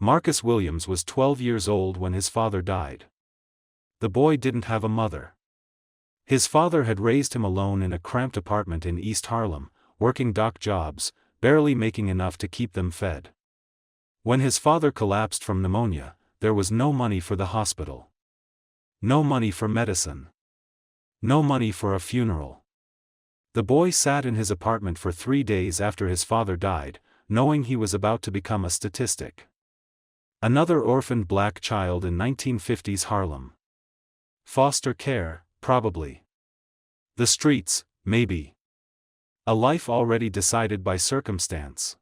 Marcus Williams was 12 years old when his father died. The boy didn't have a mother. His father had raised him alone in a cramped apartment in East Harlem, working dock jobs, barely making enough to keep them fed. When his father collapsed from pneumonia, there was no money for the hospital. No money for medicine. No money for a funeral. The boy sat in his apartment for 3 days after his father died, knowing he was about to become a statistic. Another orphaned black child in 1950s Harlem. Foster care, probably. The streets, maybe. A life already decided by circumstance.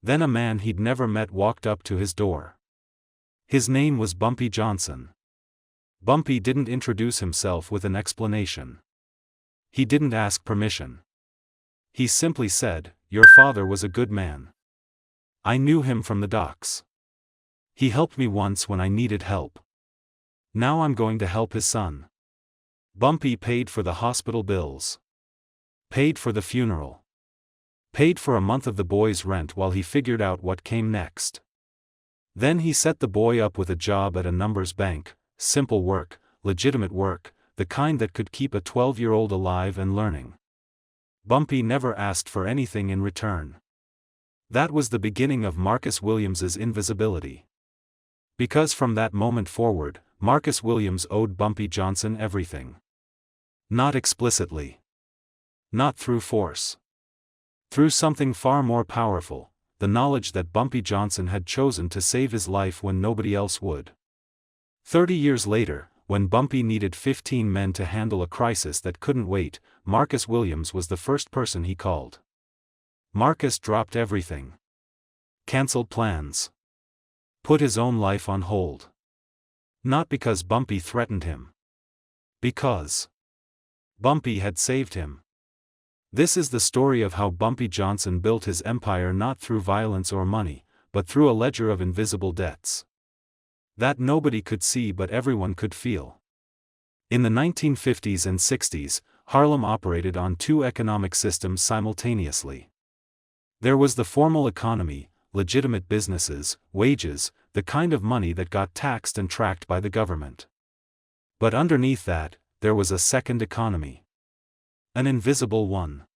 Then a man he'd never met walked up to his door. His name was Bumpy Johnson. Bumpy didn't introduce himself with an explanation. He didn't ask permission. He simply said, "Your father was a good man. I knew him from the docks. He helped me once when I needed help. Now I'm going to help his son." Bumpy paid for the hospital bills. Paid for the funeral. Paid for a month of the boy's rent while he figured out what came next. Then he set the boy up with a job at a numbers bank, simple work, legitimate work, the kind that could keep a 12-year-old alive and learning. Bumpy never asked for anything in return. That was the beginning of Marcus Williams's invisibility. Because from that moment forward, Marcus Williams owed Bumpy Johnson everything. Not explicitly. Not through force. Through something far more powerful, the knowledge that Bumpy Johnson had chosen to save his life when nobody else would. 30 years later, when Bumpy needed 15 men to handle a crisis that couldn't wait, Marcus Williams was the first person he called. Marcus dropped everything. Cancelled plans. Put his own life on hold. Not because Bumpy threatened him. Because Bumpy had saved him. This is the story of how Bumpy Johnson built his empire not through violence or money, but through a ledger of invisible debts that nobody could see but everyone could feel. In the 1950s and 60s, Harlem operated on two economic systems simultaneously. There was the formal economy, legitimate businesses, wages, the kind of money that got taxed and tracked by the government. But underneath that, there was a second economy. An invisible one.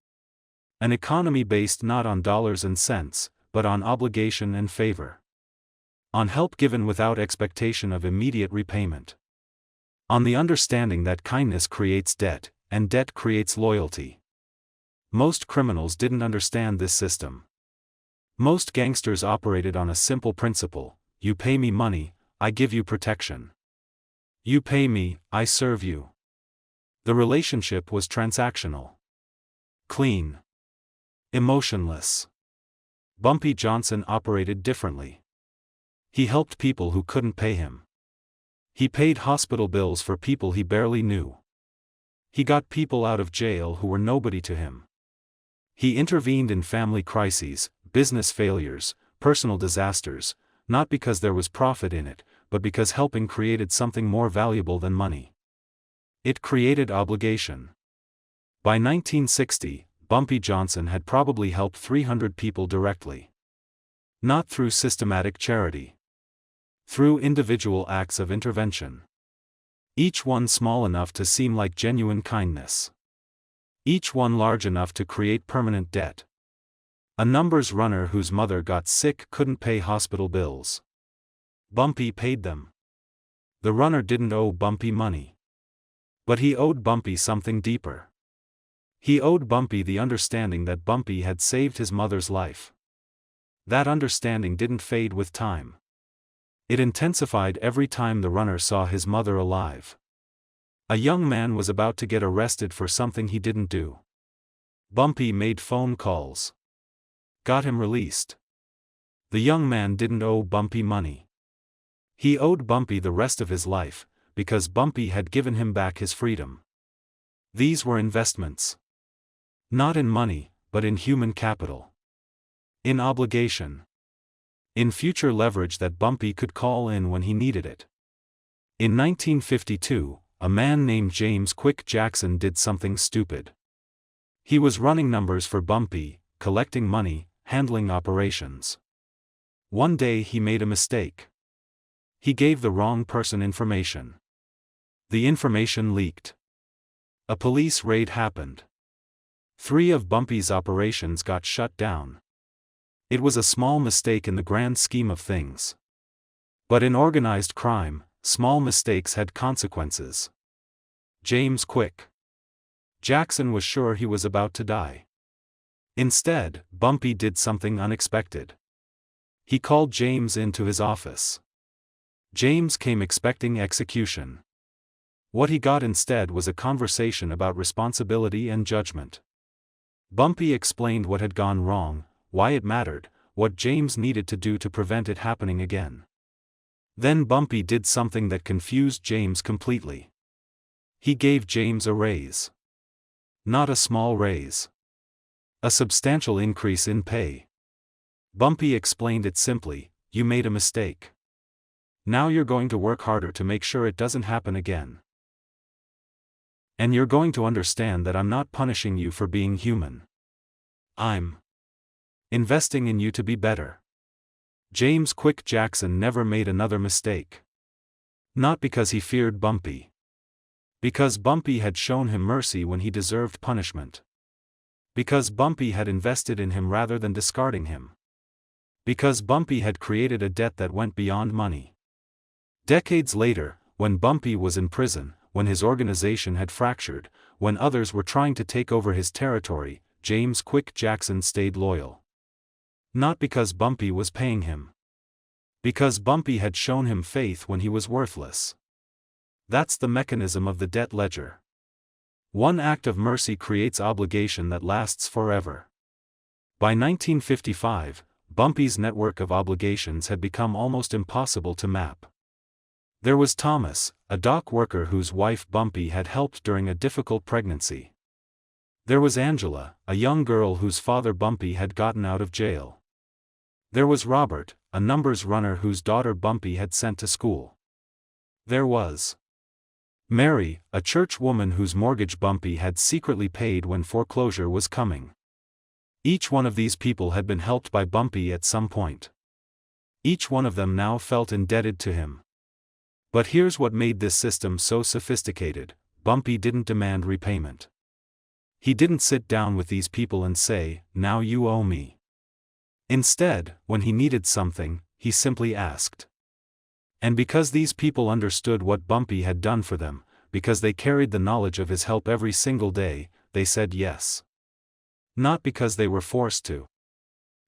An economy based not on dollars and cents, but on obligation and favor. On help given without expectation of immediate repayment. On the understanding that kindness creates debt, and debt creates loyalty. Most criminals didn't understand this system. Most gangsters operated on a simple principle: you pay me money, I give you protection. You pay me, I serve you. The relationship was transactional. Clean. Emotionless. Bumpy Johnson operated differently. He helped people who couldn't pay him. He paid hospital bills for people he barely knew. He got people out of jail who were nobody to him. He intervened in family crises, business failures, personal disasters, not because there was profit in it, but because helping created something more valuable than money. It created obligation. By 1960, Bumpy Johnson had probably helped 300 people directly. Not through systematic charity. Through individual acts of intervention. Each one small enough to seem like genuine kindness. Each one large enough to create permanent debt. A numbers runner whose mother got sick couldn't pay hospital bills. Bumpy paid them. The runner didn't owe Bumpy money. But he owed Bumpy something deeper. He owed Bumpy the understanding that Bumpy had saved his mother's life. That understanding didn't fade with time. It intensified every time the runner saw his mother alive. A young man was about to get arrested for something he didn't do. Bumpy made phone calls. Got him released. The young man didn't owe Bumpy money. He owed Bumpy the rest of his life, because Bumpy had given him back his freedom. These were investments. Not in money, but in human capital. In obligation. In future leverage that Bumpy could call in when he needed it. In 1952, a man named James Quick Jackson did something stupid. He was running numbers for Bumpy, collecting money, handling operations. One day he made a mistake. He gave the wrong person information. The information leaked. A police raid happened. 3 of Bumpy's operations got shut down. It was a small mistake in the grand scheme of things. But in organized crime, small mistakes had consequences. James Quick Jackson was sure he was about to die. Instead, Bumpy did something unexpected. He called James into his office. James came expecting execution. What he got instead was a conversation about responsibility and judgment. Bumpy explained what had gone wrong, why it mattered, what James needed to do to prevent it happening again. Then Bumpy did something that confused James completely. He gave James a raise. Not a small raise. A substantial increase in pay. Bumpy explained it simply: you made a mistake. Now you're going to work harder to make sure it doesn't happen again. And you're going to understand that I'm not punishing you for being human. I'm investing in you to be better. James Quick Jackson never made another mistake. Not because he feared Bumpy. Because Bumpy had shown him mercy when he deserved punishment. Because Bumpy had invested in him rather than discarding him. Because Bumpy had created a debt that went beyond money. Decades later, when Bumpy was in prison, when his organization had fractured, when others were trying to take over his territory, James Quick Jackson stayed loyal. Not because Bumpy was paying him. Because Bumpy had shown him faith when he was worthless. That's the mechanism of the debt ledger. One act of mercy creates obligation that lasts forever. By 1955, Bumpy's network of obligations had become almost impossible to map. There was Thomas, a dock worker whose wife Bumpy had helped during a difficult pregnancy. There was Angela, a young girl whose father Bumpy had gotten out of jail. There was Robert, a numbers runner whose daughter Bumpy had sent to school. There was Mary, a church woman whose mortgage Bumpy had secretly paid when foreclosure was coming. Each one of these people had been helped by Bumpy at some point. Each one of them now felt indebted to him. But here's what made this system so sophisticated: Bumpy didn't demand repayment. He didn't sit down with these people and say, "Now you owe me." Instead, when he needed something, he simply asked. And because these people understood what Bumpy had done for them, because they carried the knowledge of his help every single day, they said yes. Not because they were forced to.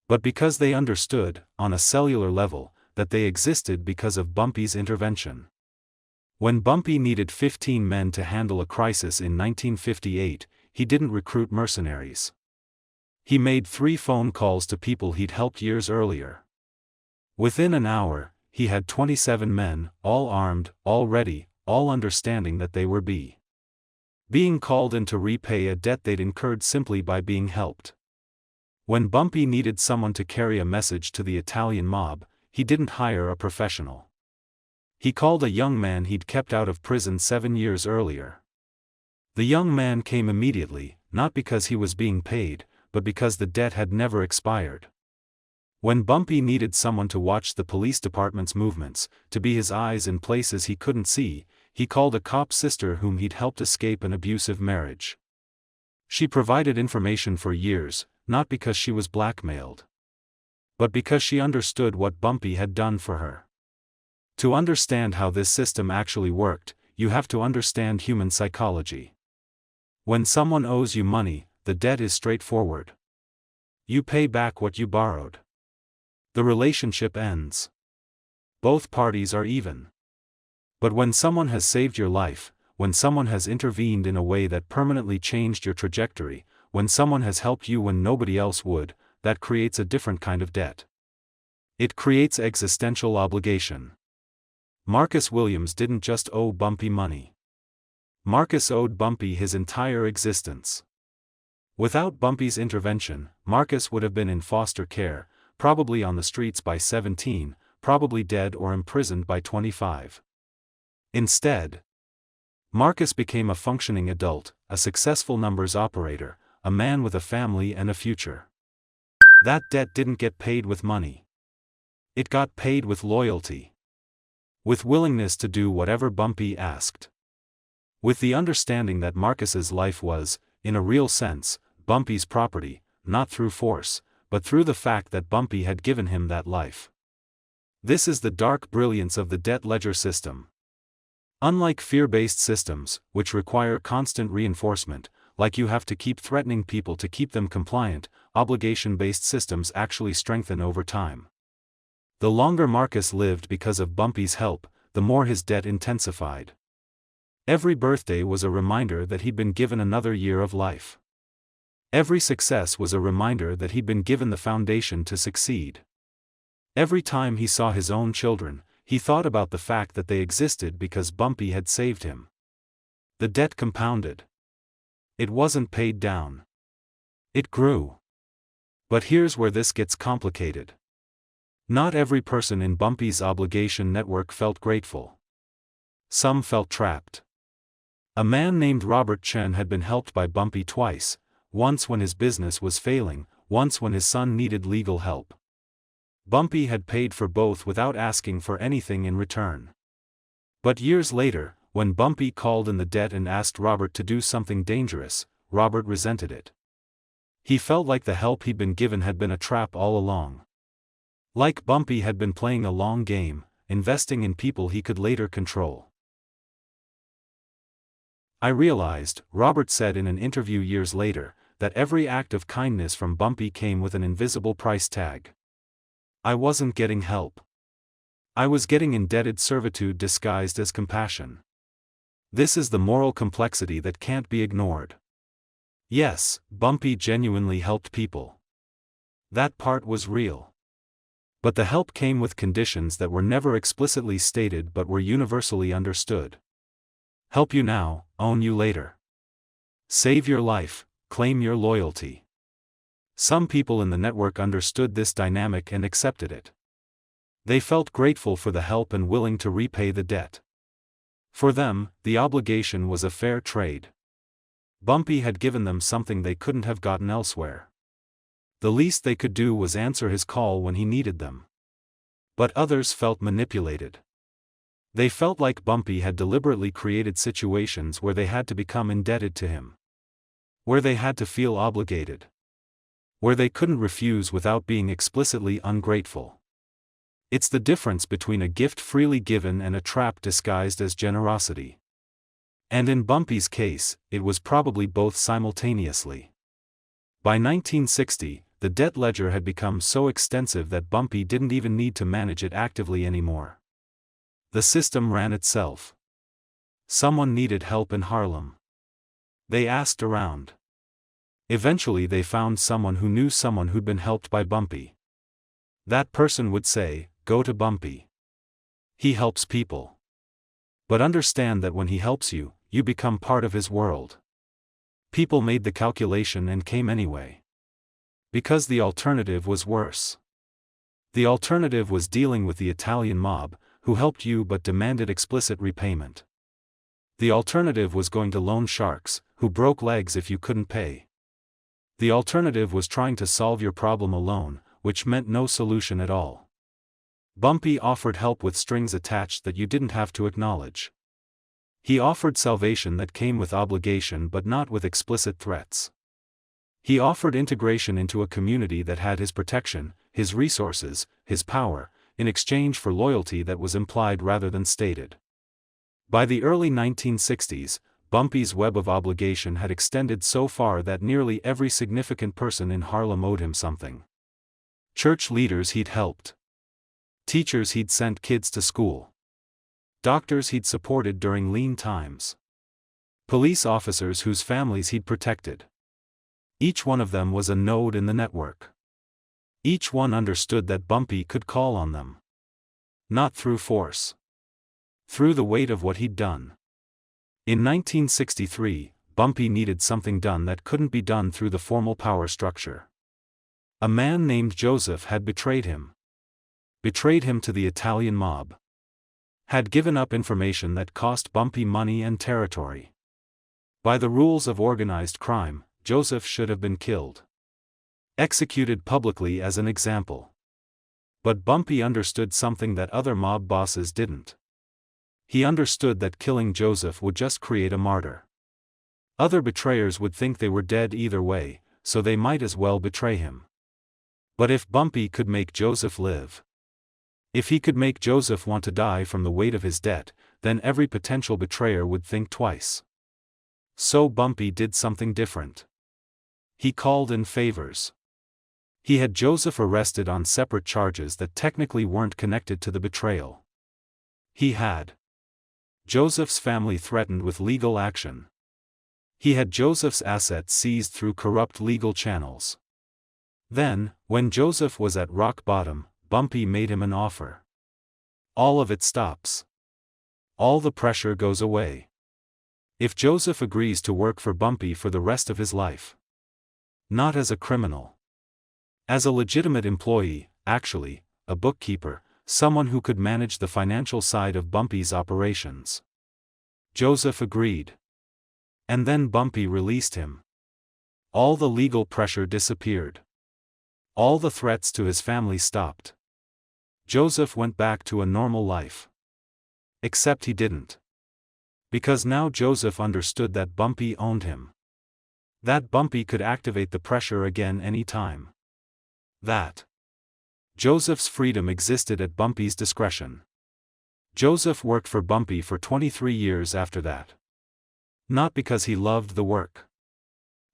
But because they understood, on a cellular level, that they existed because of Bumpy's intervention. When Bumpy needed 15 men to handle a crisis in 1958, he didn't recruit mercenaries. He made 3 phone calls to people he'd helped years earlier. Within an hour, he had 27 men, all armed, all ready, all understanding that they were being called in to repay a debt they'd incurred simply by being helped. When Bumpy needed someone to carry a message to the Italian mob, he didn't hire a professional. He called a young man he'd kept out of prison 7 years earlier. The young man came immediately, not because he was being paid, but because the debt had never expired. When Bumpy needed someone to watch the police department's movements, to be his eyes in places he couldn't see, he called a cop sister whom he'd helped escape an abusive marriage. She provided information for years, not because she was blackmailed, but because she understood what Bumpy had done for her. To understand how this system actually worked, you have to understand human psychology. When someone owes you money, the debt is straightforward. You pay back what you borrowed. The relationship ends. Both parties are even. But when someone has saved your life, when someone has intervened in a way that permanently changed your trajectory, when someone has helped you when nobody else would, that creates a different kind of debt. It creates existential obligation. Marcus Williams didn't just owe Bumpy money. Marcus owed Bumpy his entire existence. Without Bumpy's intervention, Marcus would have been in foster care, probably on the streets by 17, probably dead or imprisoned by 25. Instead, Marcus became a functioning adult, a successful numbers operator, a man with a family and a future. That debt didn't get paid with money. It got paid with loyalty. With willingness to do whatever Bumpy asked. With the understanding that Marcus's life was, in a real sense, Bumpy's property, not through force, but through the fact that Bumpy had given him that life. This is the dark brilliance of the debt ledger system. Unlike fear-based systems, which require constant reinforcement, like you have to keep threatening people to keep them compliant, obligation-based systems actually strengthen over time. The longer Marcus lived because of Bumpy's help, the more his debt intensified. Every birthday was a reminder that he'd been given another year of life. Every success was a reminder that he'd been given the foundation to succeed. Every time he saw his own children, he thought about the fact that they existed because Bumpy had saved him. The debt compounded. It wasn't paid down. It grew. But here's where this gets complicated. Not every person in Bumpy's obligation network felt grateful. Some felt trapped. A man named Robert Chen had been helped by Bumpy twice, once when his business was failing, once when his son needed legal help. Bumpy had paid for both without asking for anything in return. But years later, when Bumpy called in the debt and asked Robert to do something dangerous, Robert resented it. He felt like the help he'd been given had been a trap all along. Like Bumpy had been playing a long game, investing in people he could later control. I realized, Robert said in an interview years later, that every act of kindness from Bumpy came with an invisible price tag. I wasn't getting help. I was getting indebted servitude disguised as compassion. This is the moral complexity that can't be ignored. Yes, Bumpy genuinely helped people. That part was real. But the help came with conditions that were never explicitly stated but were universally understood. Help you now, own you later. Save your life, claim your loyalty. Some people in the network understood this dynamic and accepted it. They felt grateful for the help and willing to repay the debt. For them, the obligation was a fair trade. Bumpy had given them something they couldn't have gotten elsewhere. The least they could do was answer his call when he needed them. But others felt manipulated. They felt like Bumpy had deliberately created situations where they had to become indebted to him. Where they had to feel obligated. Where they couldn't refuse without being explicitly ungrateful. It's the difference between a gift freely given and a trap disguised as generosity. And in Bumpy's case, it was probably both simultaneously. By 1960, the debt ledger had become so extensive that Bumpy didn't even need to manage it actively anymore. The system ran itself. Someone needed help in Harlem. They asked around. Eventually they found someone who knew someone who'd been helped by Bumpy. That person would say, "Go to Bumpy. He helps people. But understand that when he helps you, you become part of his world." People made the calculation and came anyway. Because the alternative was worse. The alternative was dealing with the Italian mob, who helped you but demanded explicit repayment. The alternative was going to loan sharks, who broke legs if you couldn't pay. The alternative was trying to solve your problem alone, which meant no solution at all. Bumpy offered help with strings attached that you didn't have to acknowledge. He offered salvation that came with obligation but not with explicit threats. He offered integration into a community that had his protection, his resources, his power, in exchange for loyalty that was implied rather than stated. By the early 1960s, Bumpy's web of obligation had extended so far that nearly every significant person in Harlem owed him something. Church leaders he'd helped. Teachers he'd sent kids to school. Doctors he'd supported during lean times. Police officers whose families he'd protected. Each one of them was a node in the network. Each one understood that Bumpy could call on them. Not through force. Through the weight of what he'd done. In 1963, Bumpy needed something done that couldn't be done through the formal power structure. A man named Joseph had betrayed him. Betrayed him to the Italian mob. Had given up information that cost Bumpy money and territory. By the rules of organized crime, Joseph should have been killed. Executed publicly as an example. But Bumpy understood something that other mob bosses didn't. He understood that killing Joseph would just create a martyr. Other betrayers would think they were dead either way, so they might as well betray him. But if Bumpy could make Joseph live, if he could make Joseph want to die from the weight of his debt, then every potential betrayer would think twice. So Bumpy did something different. He called in favors. He had Joseph arrested on separate charges that technically weren't connected to the betrayal. He had Joseph's family threatened with legal action. He had Joseph's assets seized through corrupt legal channels. Then, when Joseph was at rock bottom, Bumpy made him an offer. All of it stops. All the pressure goes away. If Joseph agrees to work for Bumpy for the rest of his life. Not as a criminal. As a legitimate employee, actually, a bookkeeper, someone who could manage the financial side of Bumpy's operations. Joseph agreed. And then Bumpy released him. All the legal pressure disappeared. All the threats to his family stopped. Joseph went back to a normal life. Except he didn't. Because now Joseph understood that Bumpy owned him. That Bumpy could activate the pressure again any time. That Joseph's freedom existed at Bumpy's discretion. Joseph worked for Bumpy for 23 years after that. Not because he loved the work.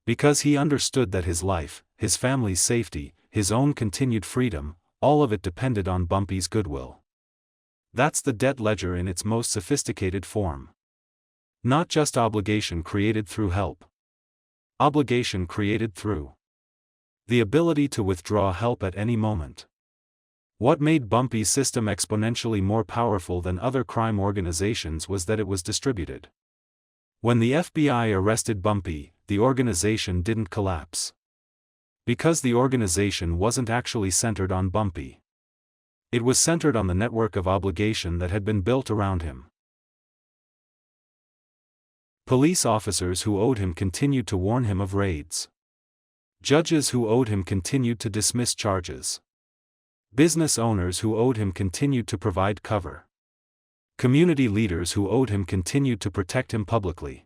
Because he understood that his life, his family's safety, his own continued freedom, all of it depended on Bumpy's goodwill. That's the debt ledger in its most sophisticated form. Not just obligation created through help. Obligation created through the ability to withdraw help at any moment. What made Bumpy's system exponentially more powerful than other crime organizations was that it was distributed. When the FBI arrested Bumpy, the organization didn't collapse. Because the organization wasn't actually centered on Bumpy. It was centered on the network of obligation that had been built around him. Police officers who owed him continued to warn him of raids. Judges who owed him continued to dismiss charges. Business owners who owed him continued to provide cover. Community leaders who owed him continued to protect him publicly.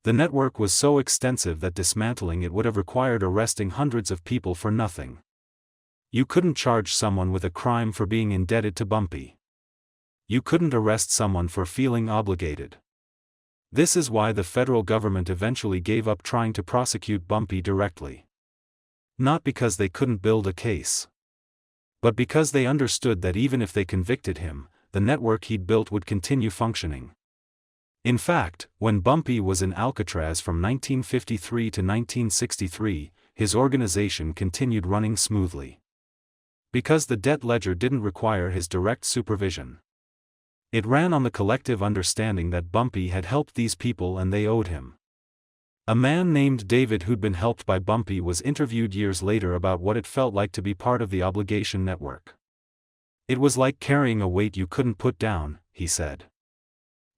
The network was so extensive that dismantling it would have required arresting hundreds of people for nothing. You couldn't charge someone with a crime for being indebted to Bumpy. You couldn't arrest someone for feeling obligated. This is why the federal government eventually gave up trying to prosecute Bumpy directly. Not because they couldn't build a case. But because they understood that even if they convicted him, the network he'd built would continue functioning. In fact, when Bumpy was in Alcatraz from 1953 to 1963, his organization continued running smoothly. Because the debt ledger didn't require his direct supervision. It ran on the collective understanding that Bumpy had helped these people and they owed him. A man named David who'd been helped by Bumpy was interviewed years later about what it felt like to be part of the obligation network. It was like carrying a weight you couldn't put down, he said.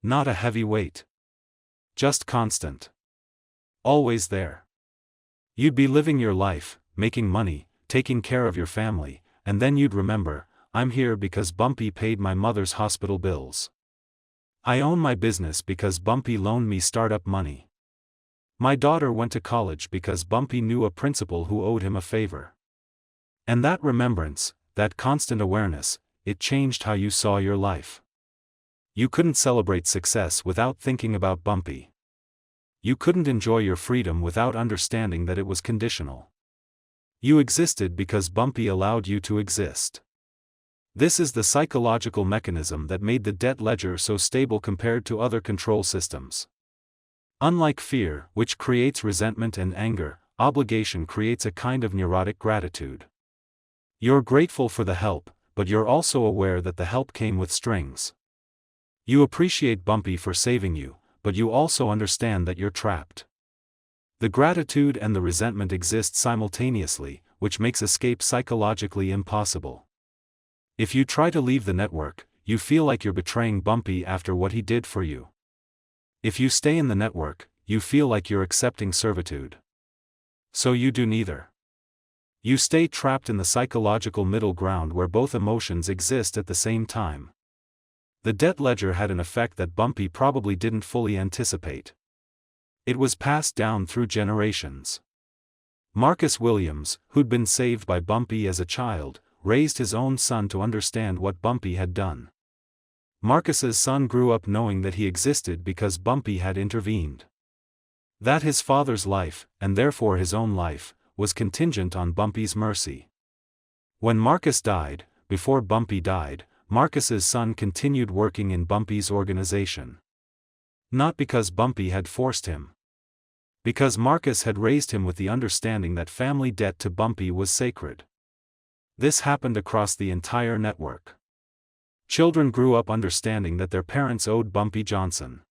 Not a heavy weight. Just constant. Always there. You'd be living your life, making money, taking care of your family, and then you'd remember, I'm here because Bumpy paid my mother's hospital bills. I own my business because Bumpy loaned me startup money. My daughter went to college because Bumpy knew a principal who owed him a favor. And that remembrance, that constant awareness, it changed how you saw your life. You couldn't celebrate success without thinking about Bumpy. You couldn't enjoy your freedom without understanding that it was conditional. You existed because Bumpy allowed you to exist. This is the psychological mechanism that made the debt ledger so stable compared to other control systems. Unlike fear, which creates resentment and anger, obligation creates a kind of neurotic gratitude. You're grateful for the help, but you're also aware that the help came with strings. You appreciate Bumpy for saving you, but you also understand that you're trapped. The gratitude and the resentment exist simultaneously, which makes escape psychologically impossible. If you try to leave the network, you feel like you're betraying Bumpy after what he did for you. If you stay in the network, you feel like you're accepting servitude. So you do neither. You stay trapped in the psychological middle ground where both emotions exist at the same time. The debt ledger had an effect that Bumpy probably didn't fully anticipate. It was passed down through generations. Marcus Williams, who'd been saved by Bumpy as a child, raised his own son to understand what Bumpy had done. Marcus's son grew up knowing that he existed because Bumpy had intervened. That his father's life, and therefore his own life, was contingent on Bumpy's mercy. When Marcus died, before Bumpy died, Marcus's son continued working in Bumpy's organization. Not because Bumpy had forced him. Because Marcus had raised him with the understanding that family debt to Bumpy was sacred. This happened across the entire network. Children grew up understanding that their parents owed Bumpy Johnson.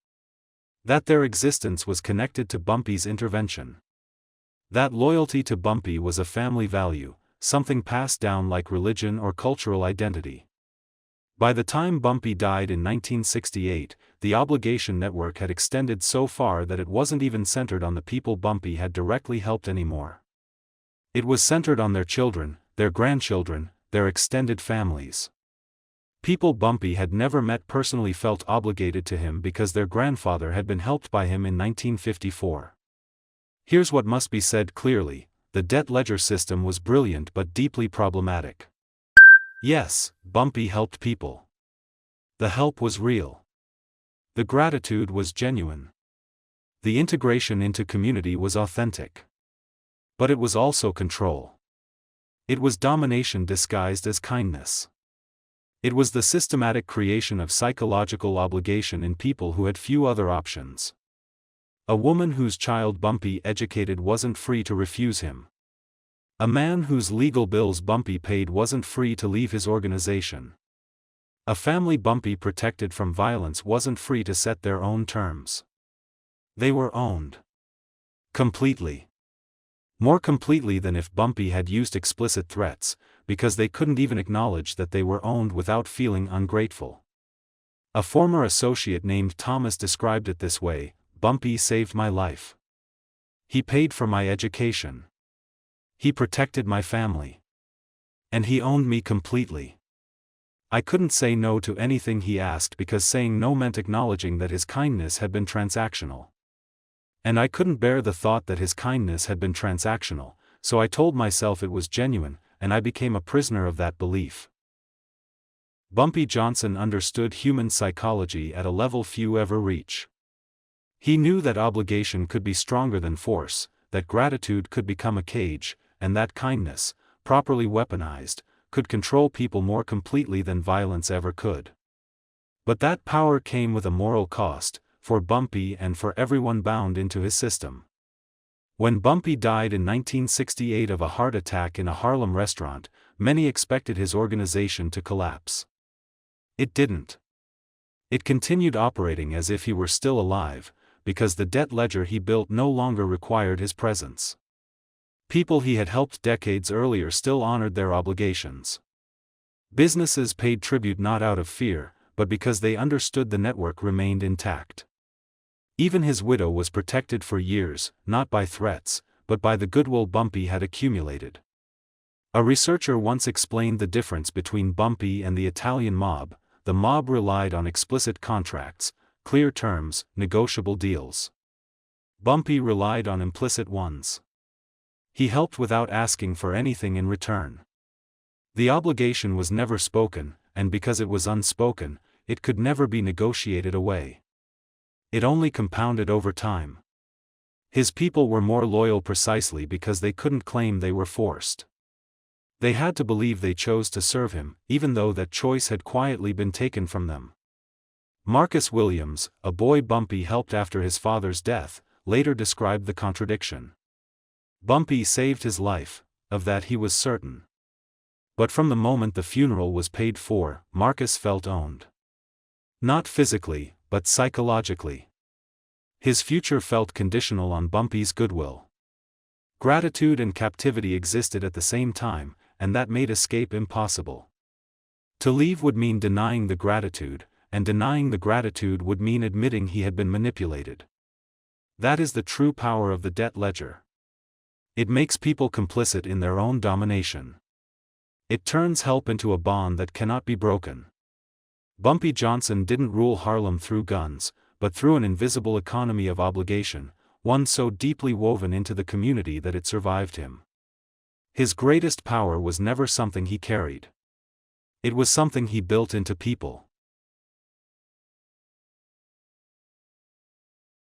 That their existence was connected to Bumpy's intervention. That loyalty to Bumpy was a family value, something passed down like religion or cultural identity. By the time Bumpy died in 1968, the obligation network had extended so far that it wasn't even centered on the people Bumpy had directly helped anymore. It was centered on their children, their grandchildren, their extended families. People Bumpy had never met personally felt obligated to him because their grandfather had been helped by him in 1954. Here's what must be said clearly: the debt ledger system was brilliant but deeply problematic. Yes, Bumpy helped people. The help was real. The gratitude was genuine. The integration into community was authentic. But it was also control. It was domination disguised as kindness. It was the systematic creation of psychological obligation in people who had few other options. A woman whose child Bumpy educated wasn't free to refuse him. A man whose legal bills Bumpy paid wasn't free to leave his organization. A family Bumpy protected from violence wasn't free to set their own terms. They were owned. Completely. More completely than if Bumpy had used explicit threats, because they couldn't even acknowledge that they were owned without feeling ungrateful. A former associate named Thomas described it this way: Bumpy saved my life. He paid for my education. He protected my family. And he owned me completely. I couldn't say no to anything he asked because saying no meant acknowledging that his kindness had been transactional. And I couldn't bear the thought that his kindness had been transactional, so I told myself it was genuine, and I became a prisoner of that belief. Bumpy Johnson understood human psychology at a level few ever reach. He knew that obligation could be stronger than force, that gratitude could become a cage, and that kindness, properly weaponized, could control people more completely than violence ever could. But that power came with a moral cost, for Bumpy and for everyone bound into his system. When Bumpy died in 1968 of a heart attack in a Harlem restaurant, many expected his organization to collapse. It didn't. It continued operating as if he were still alive, because the debt ledger he built no longer required his presence. People he had helped decades earlier still honored their obligations. Businesses paid tribute not out of fear, but because they understood the network remained intact. Even his widow was protected for years, not by threats, but by the goodwill Bumpy had accumulated. A researcher once explained the difference between Bumpy and the Italian mob. The mob relied on explicit contracts, clear terms, negotiable deals. Bumpy relied on implicit ones. He helped without asking for anything in return. The obligation was never spoken, and because it was unspoken, it could never be negotiated away. It only compounded over time. His people were more loyal precisely because they couldn't claim they were forced. They had to believe they chose to serve him, even though that choice had quietly been taken from them. Marcus Williams, a boy Bumpy helped after his father's death, later described the contradiction. Bumpy saved his life, of that he was certain. But from the moment the funeral was paid for, Marcus felt owned. Not physically, but psychologically. His future felt conditional on Bumpy's goodwill. Gratitude and captivity existed at the same time, and that made escape impossible. To leave would mean denying the gratitude, and denying the gratitude would mean admitting he had been manipulated. That is the true power of the debt ledger. It makes people complicit in their own domination. It turns help into a bond that cannot be broken. Bumpy Johnson didn't rule Harlem through guns, but through an invisible economy of obligation, one so deeply woven into the community that it survived him. His greatest power was never something he carried. It was something he built into people.